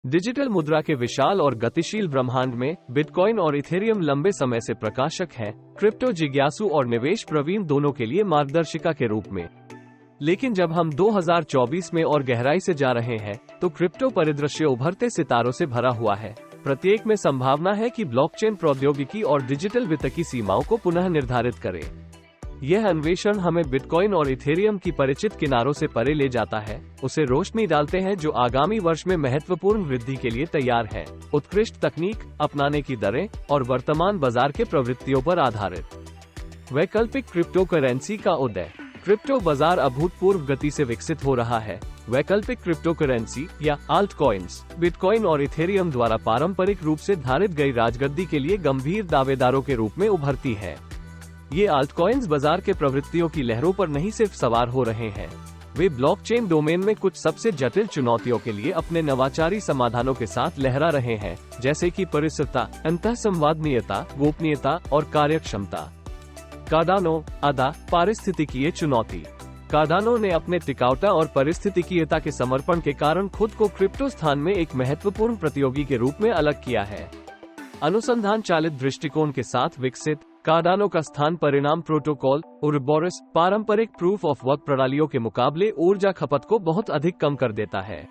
Digital मुद्रा के विशाल और गतिशील ब्रह्मांड में बिटकॉइन और इथेरियम लंबे समय से प्रकाशक हैं, क्रिप्टो जिज्ञासु और निवेश प्रवीण दोनों के लिए मार्गदर्शिका के रूप में। लेकिन जब हम 2024 में और गहराई से जा रहे हैं, तो क्रिप्टो परिदृश्य उभरते सितारों से भरा हुआ है। प्रत्येक में संभावना है कि ब्लॉकचेन प्रौद्योगिकी और डिजिटल वित्त की सीमाओं को पुनः निर्धारित करे। यह अन्वेषण हमें बिटकॉइन और इथेरियम की परिचित किनारों से परे ले जाता है, उसे रोशनी डालते हैं जो आगामी वर्ष में महत्वपूर्ण वृद्धि के लिए तैयार है। उत्कृष्ट तकनीक अपनाने की दरें और वर्तमान बाजार के प्रवृत्तियों पर आधारित वैकल्पिक क्रिप्टो करेंसी का उदय। क्रिप्टो बाजार अभूतपूर्व गति से विकसित हो रहा है। वैकल्पिक क्रिप्टो करेंसी या आल्ट कॉइन्स बिटकॉइन और इथेरियम द्वारा पारंपरिक रूप से धारित गई राजगद्दी के लिए गंभीर दावेदारों के रूप में उभरती है। ये आल्ट कॉइन्स बाजार के प्रवृत्तियों की लहरों पर नहीं सिर्फ सवार हो रहे हैं, वे ब्लॉकचेन डोमेन में कुछ सबसे जटिल चुनौतियों के लिए अपने नवाचारी समाधानों के साथ लहरा रहे हैं, जैसे कि परिशुद्धता, अंतःसंवादनीयता, गोपनीयता और कार्यक्षमता। कार्डानो अदा पारिस्थितिकीय चुनौती। कार्डानो ने अपने टिकाऊता और पारिस्थितिकीयता के समर्पण के कारण खुद को क्रिप्टो स्थान में एक महत्वपूर्ण प्रतियोगी के रूप में अलग किया है। अनुसंधान चालित दृष्टिकोण के साथ विकसित कार्डानो का स्थान परिणाम प्रोटोकॉल उरबोरस पारंपरिक प्रूफ ऑफ वर्क प्रणालियों के मुकाबले ऊर्जा खपत को बहुत अधिक कम कर देता है।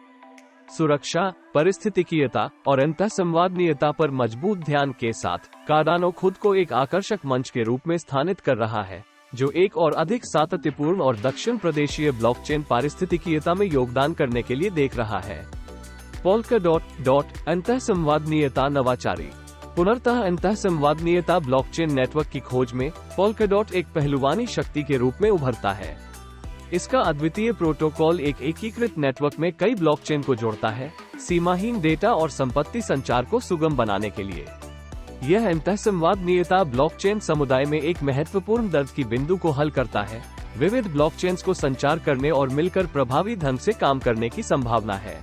सुरक्षा, पारिस्थितिकीयता और अंतःसंवादनीयता पर मजबूत ध्यान के साथ कार्डानो खुद को एक आकर्षक मंच के रूप में स्थानित कर रहा है, जो एक और अधिक सातत्यपूर्ण और दक्षिण प्रदेशीय ब्लॉकचेन पारिस्थितिकीयता में योगदान करने के लिए देख रहा है। पोल्काडॉट अंतःसंवादनीयता नवाचारी। पुनर्तः अंतःसंवादनीयता ब्लॉकचेन नेटवर्क की खोज में पोल्काडॉट एक पहलुवानी शक्ति के रूप में उभरता है। इसका अद्वितीय प्रोटोकॉल एक एकीकृत नेटवर्क में कई ब्लॉकचेन को जोड़ता है, सीमाहीन डेटा और संपत्ति संचार को सुगम बनाने के लिए। यह अंतःसंवादनीयता ब्लॉकचेन समुदाय में एक महत्वपूर्ण दर्द की बिंदु को हल करता है। विविध ब्लॉकचेन्स को संचार करने और मिलकर प्रभावी ढंग से काम करने की संभावना है।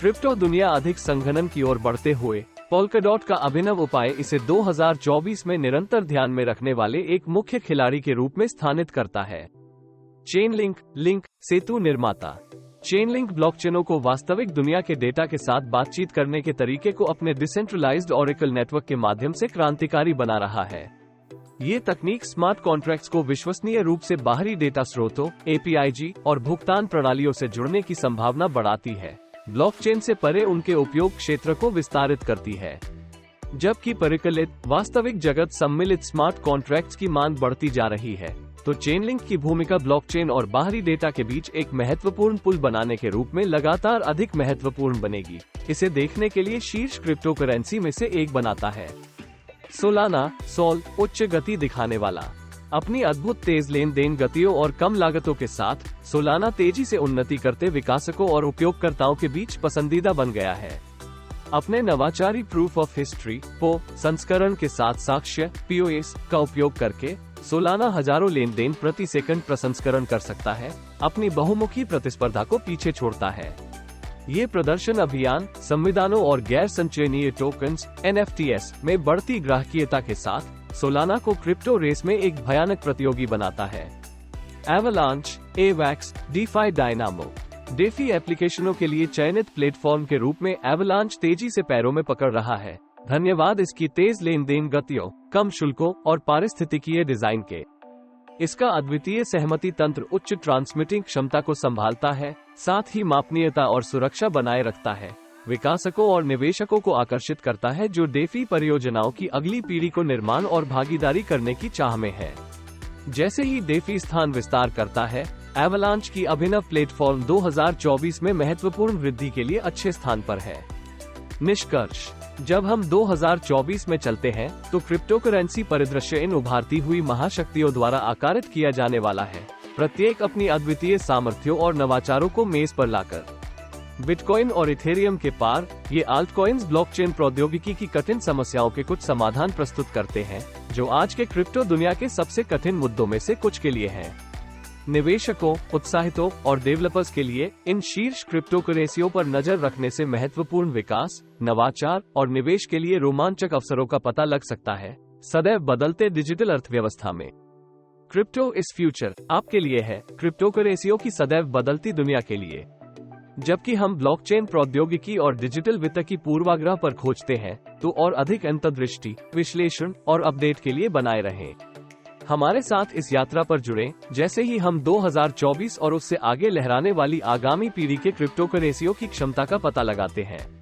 क्रिप्टो दुनिया अधिक संघनन की ओर बढ़ते हुए पोल्काडॉट का अभिनव उपाय इसे 2024 में निरंतर ध्यान में रखने वाले एक मुख्य खिलाड़ी के रूप में स्थानित करता है। चेनलिंक सेतु निर्माता। चेनलिंक ब्लॉकचेनों को वास्तविक दुनिया के डेटा के साथ बातचीत करने के तरीके को अपने डिसेंट्रलाइज्ड ओरेकल नेटवर्क के माध्यम से क्रांतिकारी बना रहा है। ये तकनीक स्मार्ट कॉन्ट्रैक्ट्स को विश्वसनीय रूप से बाहरी डेटा स्रोतों, APIG और भुगतान प्रणालियों से जुड़ने की संभावना बढ़ाती है। ब्लॉकचेन से परे उनके उपयोग क्षेत्र को विस्तारित करती है। जबकि परिकलित वास्तविक जगत सम्मिलित स्मार्ट कॉन्ट्रैक्ट्स की मांग बढ़ती जा रही है, तो चेनलिंक की भूमिका ब्लॉकचेन और बाहरी डेटा के बीच एक महत्वपूर्ण पुल बनाने के रूप में लगातार अधिक महत्वपूर्ण बनेगी। इसे देखने के लिए शीर्ष क्रिप्टो करेंसी में से एक बनाता है। सोलाना सोल उच्च गति दिखाने वाला। अपनी अद्भुत तेज लेन देन गतियों और कम लागतों के साथ सोलाना तेजी से उन्नति करते विकासकों और उपयोगकर्ताओं के बीच पसंदीदा बन गया है। अपने नवाचारी प्रूफ ऑफ हिस्ट्री संस्करण के साथ साक्ष्य POS का उपयोग करके सोलाना हजारों लेन देन प्रति सेकंड प्रसंस्करण कर सकता है, अपनी बहुमुखी प्रतिस्पर्धा को पीछे छोड़ता है। ये प्रदर्शन अभियान संविधानों और गैर संचयनीय टोकन्स NFTs में बढ़ती ग्राहकीयता के साथ सोलाना को क्रिप्टो रेस में एक भयानक प्रतियोगी बनाता है। Avalanche AVAX DeFi dynamo. DeFi एप्लीकेशनों के लिए चयनित प्लेटफॉर्म के रूप में एवलांच तेजी से पैरों में पकड़ रहा है, धन्यवाद इसकी तेज लेन देन गतियों, कम शुल्कों और पारिस्थितिकीय डिजाइन के। इसका अद्वितीय सहमति तंत्र उच्च ट्रांसमिटिंग क्षमता को संभालता है, साथ ही मापनीयता और सुरक्षा बनाए रखता है। विकासकों और निवेशकों को आकर्षित करता है जो डेफी परियोजनाओं की अगली पीढ़ी को निर्माण और भागीदारी करने की चाह में है। जैसे ही डेफी स्थान विस्तार करता है, एवलांच की अभिनव प्लेटफॉर्म 2024 में महत्वपूर्ण वृद्धि के लिए अच्छे स्थान पर है। निष्कर्ष, जब हम 2024 में चलते हैं, तो क्रिप्टो करेंसी परिदृश्य इन उभारती हुई महाशक्तियों द्वारा आकारित किया जाने वाला है, प्रत्येक अपनी अद्वितीय सामर्थ्यों और नवाचारों को मेज पर लाकर। बिटकॉइन और इथेरियम के पार, ये आल्ट कॉइन्स ब्लॉकचेन प्रौद्योगिकी की कठिन समस्याओं के कुछ समाधान प्रस्तुत करते हैं, जो आज के क्रिप्टो दुनिया के सबसे कठिन मुद्दों में से कुछ के लिए हैं। निवेशकों, उत्साहितों और डेवलपर्स के लिए इन शीर्ष क्रिप्टो करेंसियों पर नजर रखने से महत्वपूर्ण विकास, नवाचार और निवेश के लिए रोमांचक अवसरों का पता लग सकता है। सदैव बदलते डिजिटल अर्थव्यवस्था में क्रिप्टो इस फ्यूचर आपके लिए है, क्रिप्टो करेंसियों की सदैव बदलती दुनिया के लिए। जबकि हम ब्लॉकचेन प्रौद्योगिकी और डिजिटल वित्त की पूर्वाग्रह पर खोजते हैं, तो और अधिक अंतर्दृष्टि, विश्लेषण और अपडेट के लिए बनाए रहें। हमारे साथ इस यात्रा पर जुड़ें, जैसे ही हम 2024 और उससे आगे लहराने वाली आगामी पीढ़ी के क्रिप्टोकरेंसियों की क्षमता का पता लगाते हैं।